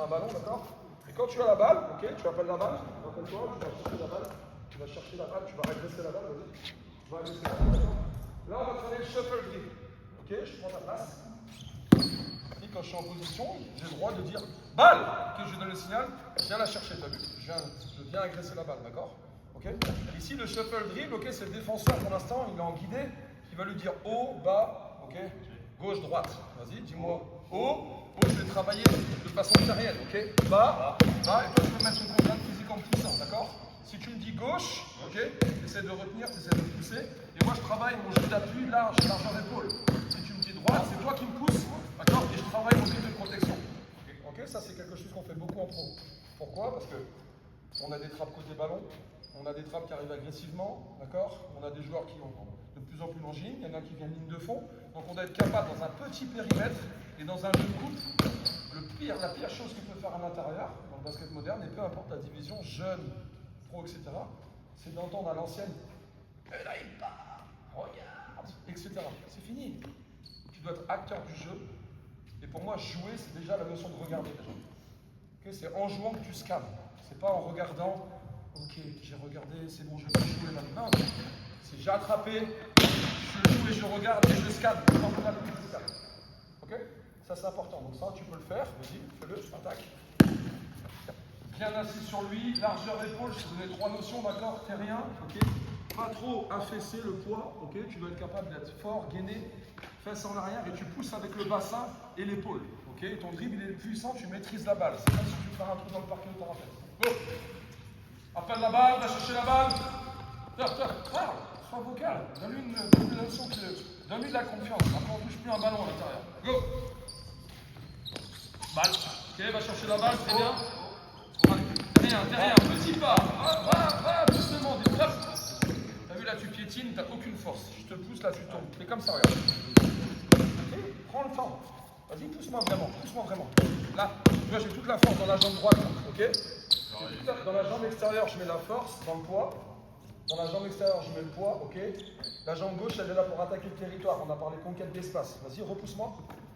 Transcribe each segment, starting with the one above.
un ballon, d'accord? Et quand tu as la balle, ok, tu appelles la balle, rappelle-toi, tu vas chercher la balle, tu vas agresser la balle, vas-y. Tu vas agresser la balle, d'accord? Là, on va travailler le shuffle dribble. Ok, je prends ta place. Et quand je suis en position, j'ai le droit de dire balle. Ok, je donne le signal, je viens la chercher, t'as vu? Je viens agresser la balle, d'accord? Ok. Ici, le shuffle dribble, ok, c'est le défenseur pour l'instant, il est en guidé, qui va lui dire haut, bas, ok, gauche, droite. Vas-y, dis-moi haut. Je vais travailler de façon terrienne, ok? Bas, bas, et toi tu peux mettre une contrainte physique en poussant, d'accord? Si tu me dis gauche, ok? Essaie de retenir, essaie de pousser. Et moi je travaille mon jeu d'appui large, largeur d'épaule. Si tu me dis droite, c'est toi qui me pousses, d'accord? Et je travaille mon jeu de protection. Ok, ça c'est quelque chose qu'on fait beaucoup en pro. Pourquoi? Parce que on a des trappes côté ballon, on a des trappes qui arrivent agressivement, d'accord? On a des joueurs qui ont de plus en plus longines, il y en a qui viennent ligne de fond. Donc on doit être capable dans un petit périmètre et dans un jeu de coupe, la pire chose qu'il peut faire à l'intérieur, dans le basket moderne, et peu importe la division, jeune, pro, etc., c'est d'entendre à l'ancienne, et là il part, regarde, etc. C'est fini. Tu dois être acteur du jeu. Et pour moi, jouer, c'est déjà la notion de regarder déjà. Okay, c'est en jouant que tu scannes. C'est pas en regardant, ok, j'ai regardé, c'est bon, je vais jouer maintenant. C'est j'ai attrapé, je joue et je regarde et je scanne. Ok? Ça c'est important. Donc ça, tu peux le faire. Vas-y, fais-le, attaque. Bien assis sur lui, largeur d'épaule, je te donne 3 notions, d'accord? Terrien, ok? Pas trop affaisser le poids, ok? Tu dois être capable d'être fort, gainé, fesses en arrière et tu pousses avec le bassin et l'épaule, ok? Ton dribble il est puissant, tu maîtrises la balle. C'est comme si tu fais un trou dans le parquet de ta raquette. Go! Appelle la balle, va chercher la balle. Parle, sois vocal. Donne-lui une notion, donne-lui de la confiance. Après on ne touche plus un ballon à l'intérieur. Go! Balle. Ok, va chercher la balle, très bien. Derrière, petit pas. Va, doucement, des hop. T'as vu là, tu piétines, t'as aucune force. Je te pousse, là, tu tombes. Fais comme ça, regarde. Okay, prends le temps. Vas-y, pousse-moi vraiment. Là, tu vois, j'ai toute la force dans la jambe droite, là, ok? Dans la jambe extérieure, je mets la force, dans le poids. Dans la jambe extérieure, je mets le poids, ok? La jambe gauche, elle est là pour attaquer le territoire. On a parlé conquête d'espace. Vas-y, repousse-moi.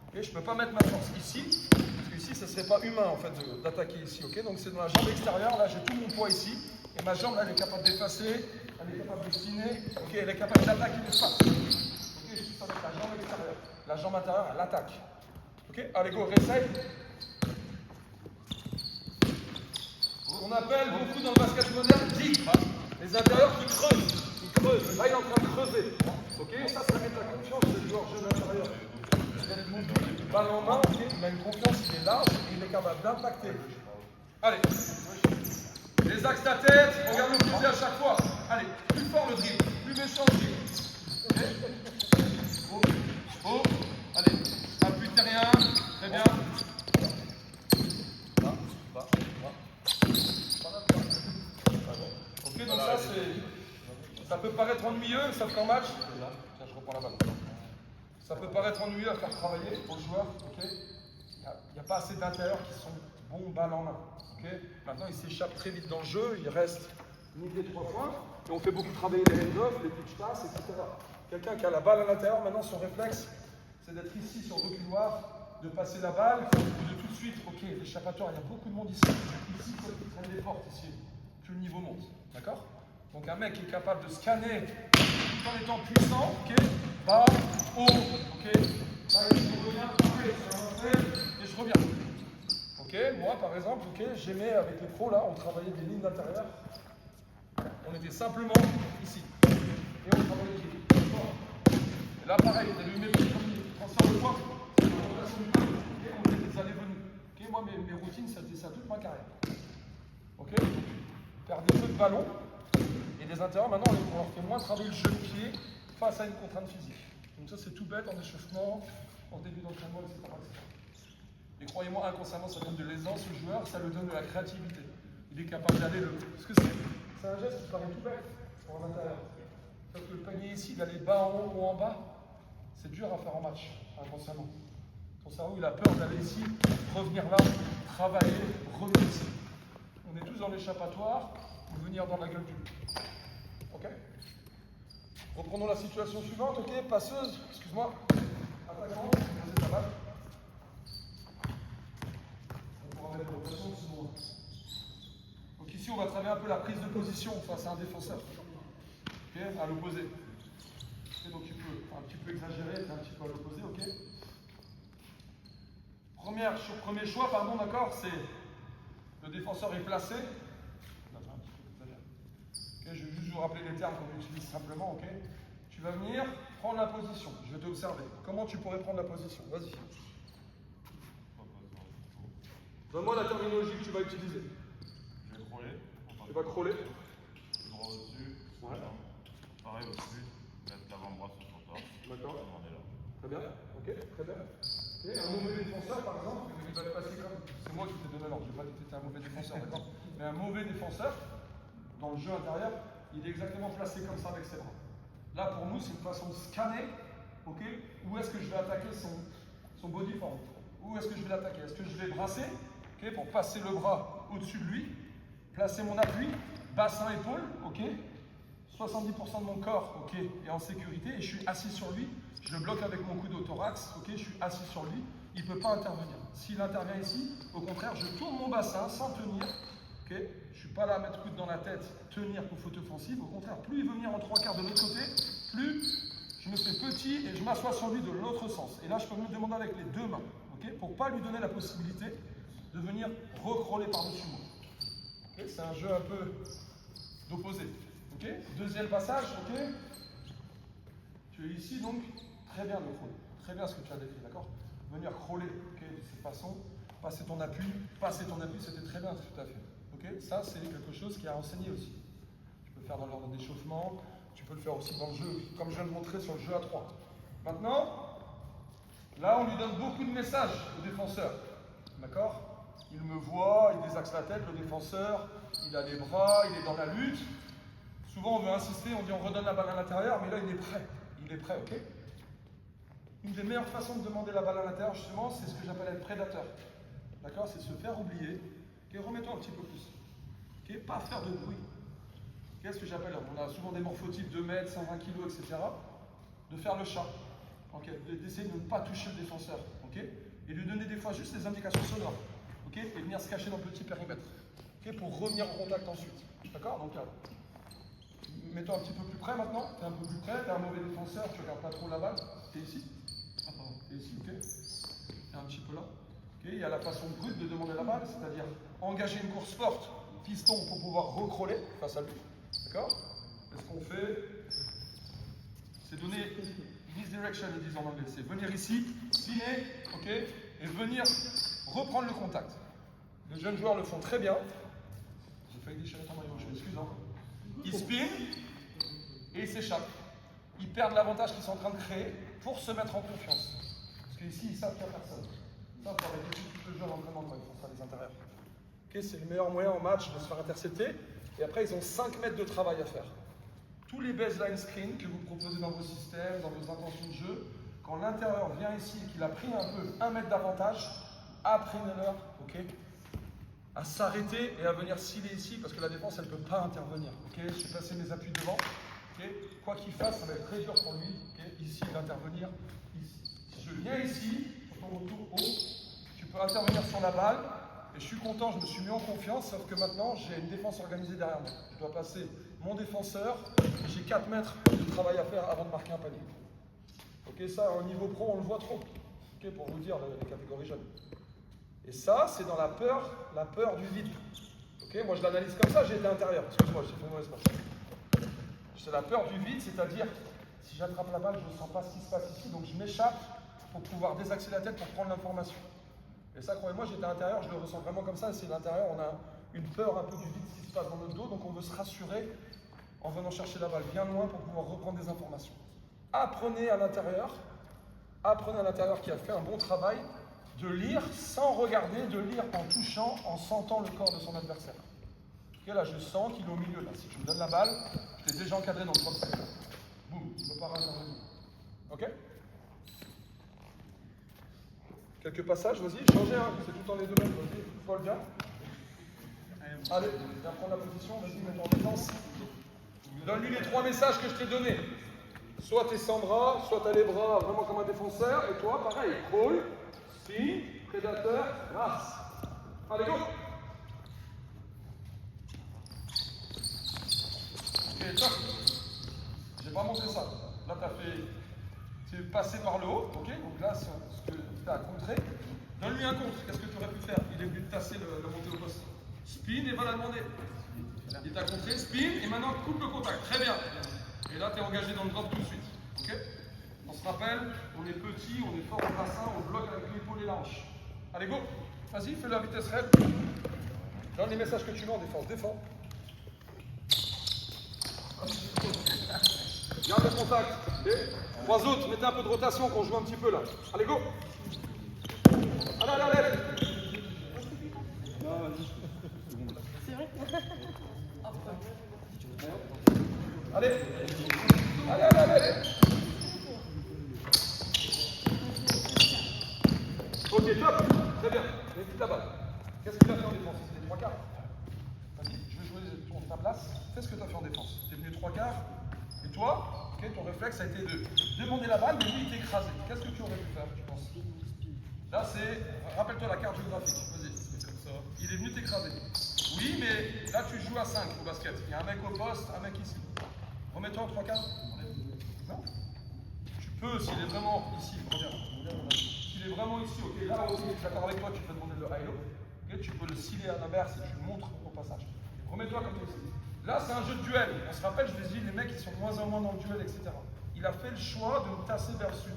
Okay, je ne peux pas mettre ma force ici, parce qu'ici, ce ne serait pas humain en fait d'attaquer ici. Okay, donc c'est dans la jambe extérieure, là j'ai tout mon poids ici, et ma jambe là elle est capable d'effacer, elle est capable de stiner, okay, elle est capable d'attaquer l'espace. Ok, je suis avec la jambe extérieure. La jambe intérieure, elle attaque. Ok, allez go, réessaye. On appelle beaucoup dans le basket moderne dig. Les intérieurs qui creusent. Ils creusent. Là il est en train de creuser. Ok, ça met de la confiance le joueur jeune intérieur. Balle en main, okay, il a une confiance, il est large et il est capable d'impacter. Allez, les axes de ta tête, regarde le côté à chaque fois. Allez, plus fort le dribble, plus méchant le dribble. Okay. Oh, allez, appui terrien, très bien. Ok, donc ça peut paraître ennuyeux, sauf qu'en match, tiens, je reprends la balle. Ça peut paraître ennuyeux à faire travailler aux joueurs, ok? Il n'y a pas assez d'intérieurs qui sont bons balles en main, ok? Maintenant, ils s'échappent très vite dans le jeu, il reste niveler 3 points, et on fait beaucoup travailler les hand-off, les pitch pass, etc. Quelqu'un qui a la balle à l'intérieur, maintenant son réflexe, c'est d'être ici sur le reculoir, de passer la balle, de tout de suite, ok, l'échappatoire, il y a beaucoup de monde ici. Ici, il faut prendre des portes, ici, plus le niveau monte, d'accord? Donc un mec qui est capable de scanner tout en étant puissant, ok, bas, haut, ok, là je reviens, et je reviens. Ok, moi par exemple, ok, j'aimais avec les pros là, on travaillait des lignes d'intérieur. On était simplement ici. Et on travaillait ici. Et là pareil, on avait eu mes transfert de poids, et on faisait des allées-venues. Ok, moi mes routines, c'était ça toute ma carrière. Ok, faire des jeux de ballon. Et des intérieurs, maintenant, on leur fait moins travailler le jeu de pied face à une contrainte physique. Donc ça, c'est tout bête en échauffement, en début d'entraînement, etc. Et croyez-moi, inconsciemment, ça donne de l'aisance au joueur, ça lui donne de la créativité. Il est capable d'aller le... Parce que c'est un geste qui paraît tout bête pour un intérieur. Sauf que le panier ici, d'aller bas en haut ou en bas, c'est dur à faire en match, inconsciemment. Ton cerveau, il a peur d'aller ici, revenir là, travailler, revenir ici. On est tous dans l'échappatoire, ou venir dans la gueule du loup. Ok? Reprenons la situation suivante, ok? Passeuse, excuse-moi. Attaquant, posez ta balle. On pourra remettre de rotation, sinon. Donc ici, on va travailler un peu la prise de position face à un défenseur. Ok, à l'opposé. Okay, donc tu peux un petit peu exagérer, un petit peu à l'opposé, ok. Premier choix, pardon, d'accord, c'est le défenseur est placé. Okay, je vais juste vous rappeler les termes qu'on utilise simplement, ok. Tu vas venir prendre la position. Je vais t'observer. Comment tu pourrais prendre la position? Vas-y. Donne-moi la terminologie que tu vas utiliser. Je vais crawler. Tu vas crawler. Droit au-dessus. Ouais. Pareil au-dessus. Mettre l'avant-bras sur ton torse. D'accord. On est là. Très bien. Ok, très bien. Okay. Un mauvais défenseur, par exemple, il va te passer comme. C'est moi qui t'ai donné l'ordre. Je n'ai pas dit que tu étais un mauvais défenseur, d'accord. Mais un mauvais défenseur, dans le jeu intérieur, il est exactement placé comme ça avec ses bras. Là, pour nous, c'est une façon de scanner, ok, où est-ce que je vais attaquer son body form. Où est-ce que je vais l'attaquer? Est-ce que je vais brasser, ok, pour passer le bras au-dessus de lui, placer mon appui, bassin-épaule, ok, 70% de mon corps, ok, est en sécurité et je suis assis sur lui. Je le bloque avec mon coude au thorax, ok, je suis assis sur lui, il ne peut pas intervenir. S'il intervient ici, au contraire, je tourne mon bassin sans tenir, ok, je ne suis pas là à mettre coude dans la tête, tenir pour faute offensive. Au contraire, plus il veut venir en 3/4 de l'autre côté, plus je me fais petit et je m'assois sur lui de l'autre sens. Et là, je peux me demander avec les deux mains, ok, pour ne pas lui donner la possibilité de venir recrawler par-dessus moi. Okay, c'est un jeu un peu d'opposé. Okay. Deuxième passage, ok. Tu es ici donc, très bien le crawl, très bien ce que tu as décrit, d'accord. Venir crawler, ok, de cette façon, passer ton appui, c'était très bien tout à fait. Ok, ça c'est quelque chose qui a enseigné aussi. Tu peux le faire dans l'ordre d'échauffement, tu peux le faire aussi dans le jeu, comme je viens de montrer sur le jeu à 3. Maintenant, là on lui donne beaucoup de messages au défenseur, d'accord. Il me voit, il désaxe la tête, le défenseur, il a les bras, il est dans la lutte. Souvent on veut insister, on dit on redonne la balle à l'intérieur, mais là il est prêt, ok. Une des meilleures façons de demander la balle à l'intérieur, justement, c'est ce que j'appelle être prédateur. D'accord, c'est se faire oublier. Ok, remets-toi un petit peu plus. Ok, pas faire de bruit. Qu'est-ce que j'appelle? On a souvent des morphotypes de 2 mètres, 120 kg, etc. De faire le chat. Ok, d'essayer de ne pas toucher le défenseur. Ok, et lui donner des fois juste des indications sonores. Ok, et venir se cacher dans le petit périmètre. Ok, pour revenir en contact ensuite. D'accord, donc là. Mets-toi un petit peu plus près maintenant. Tu es un peu plus près, tu es un mauvais défenseur, tu ne regardes pas trop la balle. Tu es ici. Ah pardon, tu es ici, ok. Tu es un petit peu là. Okay. Il y a la façon brute de demander la balle, c'est-à-dire engager une course forte, piston, pour pouvoir recrawler face à lui. D'accord. Et ce qu'on fait, c'est donner misdirection, ils disent en anglais. C'est venir ici, spinner, ok, et venir reprendre le contact. Les jeunes joueurs le font très bien. J'ai failli déchirer ton maillot, je m'excuse. Hein. Ils spinent et ils s'échappent. Ils perdent l'avantage qu'ils sont en train de créer pour se mettre en confiance. Parce qu'ici, ils savent qu'il n'y a personne. Ça, pour avec les petits jeunes entraînements quand ils font ça, les intérieurs. Okay, c'est le meilleur moyen en match de se faire intercepter. Et après, ils ont 5 mètres de travail à faire. Tous les baseline screens que vous proposez dans vos systèmes, dans vos intentions de jeu, quand l'intérieur vient ici et qu'il a pris un peu 1 mètre d'avantage, apprenez-leur, ok, à s'arrêter et à venir sciller ici parce que la défense elle ne peut pas intervenir. Okay, je vais passer mes appuis devant. Okay, quoi qu'il fasse, ça va être très dur pour lui. Okay, ici, il va intervenir. Ici. Si je viens ici, sur ton retour haut, tu peux intervenir sur la balle. Et je suis content, je me suis mis en confiance, sauf que maintenant j'ai une défense organisée derrière moi. Je dois passer mon défenseur. J'ai 4 mètres de travail à faire avant de marquer un panier. Ok, ça, au niveau pro, on le voit trop. Okay, pour vous dire les catégories jeunes. Et ça, c'est dans la peur du vide. Okay, moi, je l'analyse comme ça, j'ai été intérieur. Excuse-moi, j'ai fait une mauvaise passe. C'est la peur du vide, c'est-à-dire, si j'attrape la balle, je ne sens pas ce qui se passe ici, donc je m'échappe pour pouvoir désaxer la tête pour prendre l'information. Et ça, croyez-moi, j'étais à l'intérieur, je le ressens vraiment comme ça. C'est l'intérieur, on a une peur un peu du vide, ce qui se passe dans notre dos, donc on veut se rassurer en venant chercher la balle bien loin pour pouvoir reprendre des informations. Apprenez à l'intérieur qui a fait un bon travail, de lire sans regarder, de lire en touchant, en sentant le corps de son adversaire. Okay, là, je sens qu'il est au milieu. Là. Si tu me donnes la balle, je t'ai déjà encadré dans le 30 secondes. Boum, il ne peut pas intervenir. Ok? Quelques passages, vas-y, changez, hein, c'est tout dans les domaines, vas-y, folle bien. Allez, viens prendre la position, vas-y, mets-toi en défense. Donne-lui les 3 messages que je t'ai donnés. Soit tu es sans bras, soit tu as les bras vraiment comme un défenseur, et toi, pareil, crawl, spin, prédateur, race. Allez, go. Ok, top. J'ai pas monté ça. Là, tu es passé par le haut, ok? Donc là, ce que tu as contré, donne-lui un contre. Qu'est-ce que tu aurais pu faire? Il est venu te tasser le montée au poste. Spin et va la demander. Il t'a contré, spin et maintenant coupe le contact. Très bien. Et là, tu es engagé dans le drop tout de suite. Ok? On se rappelle, on est petit, on est fort au bassin, on bloque avec l'épaule et la hanche. Allez, go. Vas-y, fais la vitesse raide. Donne les messages que tu veux en défense. Défends. Garde le contact. Okay. 3 autres, mettez un peu de rotation qu'on joue un petit peu là. Allez, go. Allez. C'est vrai. Allez. Ok, top. Très bien. Évite la balle. Qu'est-ce que tu as fait en défense? C'était 3 quarts. Vas-y, je vais jouer ta place. Fais ce que tu as fait en défense. Tu es venu 3 quarts. Et toi, okay, ton réflexe a été de demander la balle, mais lui, il t'est écrasé. Qu'est-ce que tu aurais pu faire, tu penses? Là, c'est. Rappelle-toi la carte géographique. Vas-y. Il est venu t'écraser. Oui, mais là, tu joues à 5 au basket. Il y a un mec au poste, un mec ici. Remets-toi en 3 quarts. Non? Tu peux, s'il est vraiment ici, regarde. S'il est vraiment ici, ok, là aussi, je suis d'accord avec toi, tu peux demander le high-low. Okay, tu peux le sciller à l'inverse et tu le montres au passage. Remets-toi comme ici. Là, c'est un jeu de duel. On se rappelle, je vous ai dit, les mecs, ils sont de moins en moins dans le duel, etc. Il a fait le choix de me tasser vers le sud.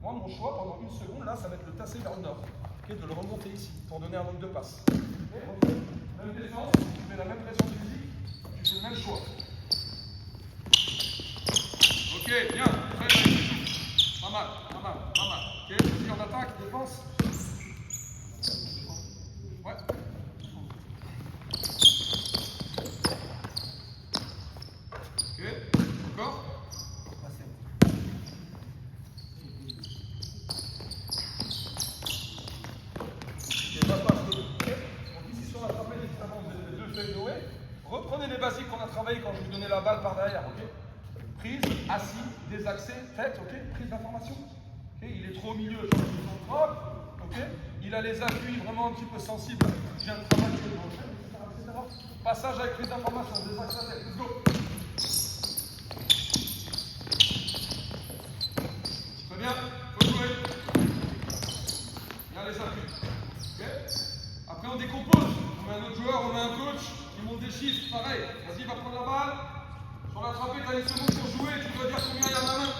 Moi, mon choix, pendant une seconde, là, ça va être le tasser vers le nord. Okay, de le remonter ici, pour donner un nombre de passes. Okay, même défense, tu mets la même pression physique, tu fais le même choix. Ok, bien, très bien. Pas mal. Ok, vas-y, en attaque, défense. Ouais. Ok, encore. Reprenez les basiques qu'on a travaillé quand je vous donnais la balle par derrière, ok? Prise, assis, désaxé, tête, ok? Prise d'information. Okay? Il est trop au milieu, je pense qu'il propre, ok? Il a les appuis vraiment un petit peu sensibles. Je viens de travailler, etc. Passage avec prise d'information, désaxe la tête, let's go! Très bien, faut jouer. Bien les appuis. Okay? Après on décompose, on met un autre joueur, on met un coach, il monte des chiffres, pareil. Vas-y, va prendre la balle. Sur l'attrapé, tu as une seconde pour jouer, tu dois dire combien il y a dans la main.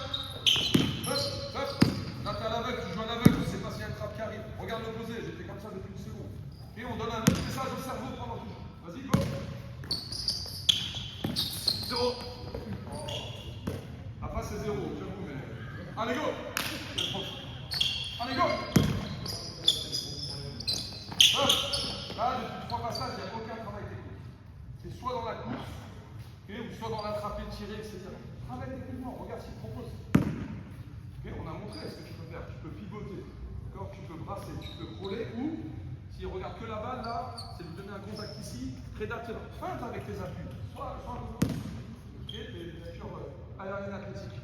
Hop. Là, tu es à l'aveugle, tu joues à l'aveugle, tu ne sais pas s'il y a une trappe qui arrive. Regarde l'opposé, j'étais comme ça depuis une seconde. Et on donne un autre message au cerveau pendant tout. Vas-y, go. 0. Après, c'est 0, j'avoue, mais. Allez, go. Allez, go. Hop. Là, depuis 3 passages, il n'y a aucun travail technique. C'est soit dans la course, okay, ou soit dans l'attraper, tirer, etc. Travaille techniquement, regarde ce qu'il propose. Okay, on a montré ce que tu peux faire. Tu peux pivoter, tu peux brasser, tu peux crawler, ou s'il regarde que la balle, là, c'est lui donner un contact ici, prédateur. Feinte avec tes appuis. Soit des natures aériennes athlétiques.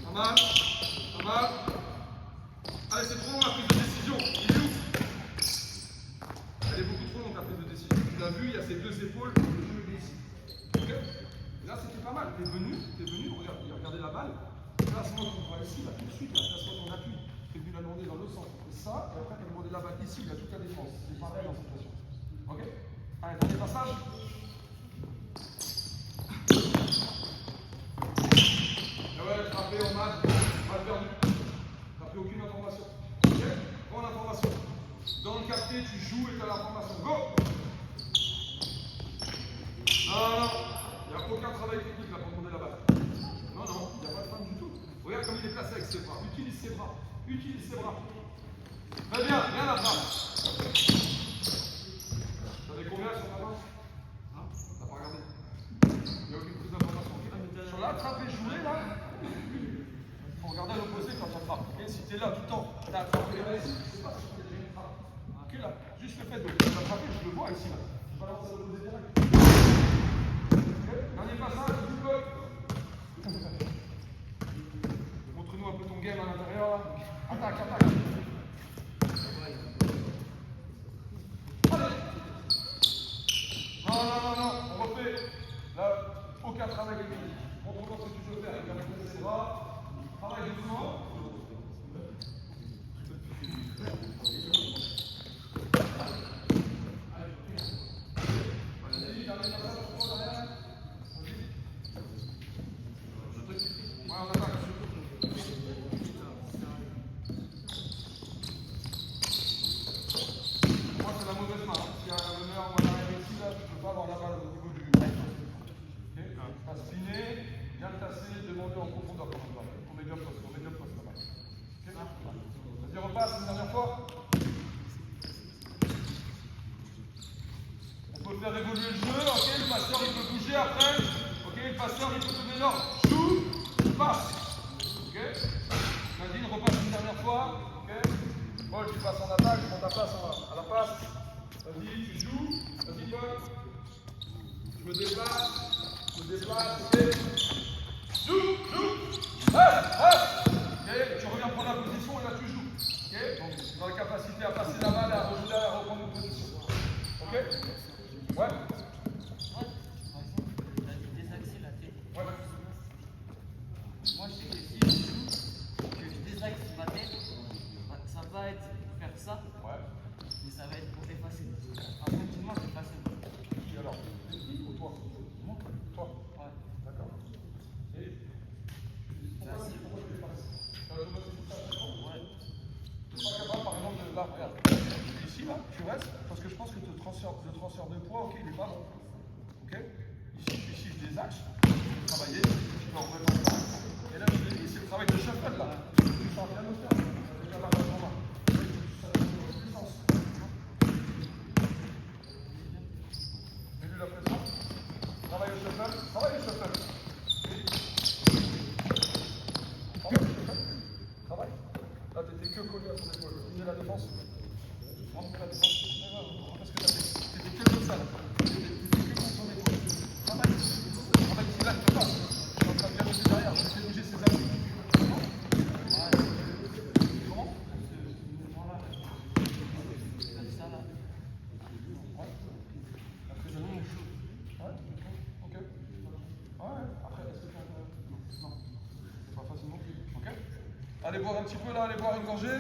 Pas mal. Allez, c'est trop long la prise de décision. Il est où? Elle est beaucoup trop longue la prise de décision. Tu l'as vu, il y a ces 2 épaules, le jeu est ici. Ok? Et là, c'était pas mal. T'es venu, regardez la balle. Place-moi ton bras ici, là, tout de suite, là, place-moi ton appui. T'es venu la demander dans l'autre sens. Et ça, et après, t'as demandé la balle ici, il y a toute la défense. C'est pareil dans cette situation. Ok? Allez, dernier passage. Et ouais, frappé en match, mal perdu. T'as pris aucune information. Ok? Prends l'information. Dans le quartier, tu joues et tu as l'information. Go! Non. Il n'y a aucun travail technique là pour demander la balle. Non, il n'y a pas de femme du tout. Regarde comme il est placé avec ses bras. Utilise ses bras. Très bien, la passe. T'avais combien sur ta main? Hein? T'as pas regardé? Il n'y a aucune prise d'information. Sur l'attrape et jouer là, il faut regarder à l'opposé quand tu attrapes. Okay? Si tu es là tout le temps, tu as attrapé là ici, je sais pas si tu as une trappe. Ok là, juste le fait de t'attraper, je le vois ici là. Je balance à l'opposé direct. Dernier passage, du bloc. Montre-nous un peu ton game à l'intérieur là. Attaque. après. Ok, le passeur, il faut te donner l'ordre. Joue, passe. Ok. Nadine repasse une dernière fois. Ok. Paul, tu passes en attaque, tu prends ta place à la passe. Vas-y, tu joues. Vas-y, Paul. Je me déplace. Ok. Joue. Ok, tu reviens prendre la position et là tu joues. Ok. Donc, tu as la capacité à passer la balle et à revenir à reprendre une position. Ok. Ouais. Ouais. Moi, je sais que si je joue, que je désaxe ma tête, ça va être pour faire ça, Ouais. mais ça va être pour effacer. Instinctivement, c'est facile. Qui alors? Ou toi? Moi? Toi? Ouais. D'accord. Et pourquoi tu fais pas ça? Tu as automatisé ça à chaque fois? Ouais. Tu n'es pas capable, par exemple, de là, regarde. Ici, là, tu restes, parce que je pense que le transfert de poids, ok, il n'est pas bon. Ok? Ici, je désaxe, je vais travailler, je peux en remettre en place. Et là, je te dis, c'est le travail de shuffle, là. Tu sens bien le faire, avec la barre en main. Ça donne une puissance. Mets-lui la pression. Travaille le shuffle. Travaille le shuffle. Travaille. Là, t'étais que collé à ton épaule. Finis la défense. Rentre la défense. Parce que t'étais que comme ça, là. T'étais que contre son épaule. Travaille. Travaille ici, là, tu peux pas. Je suis en train de bien bouger derrière. Je vais faire bouger ses appuis. Comment? Comme ça, là. Ouais. Après, je vais. Ouais. Ok. Ouais. Après, est-ce que tu as. Non. C'est pas facile non plus. Ok. Allez boire un petit peu là, allez boire une gorgée.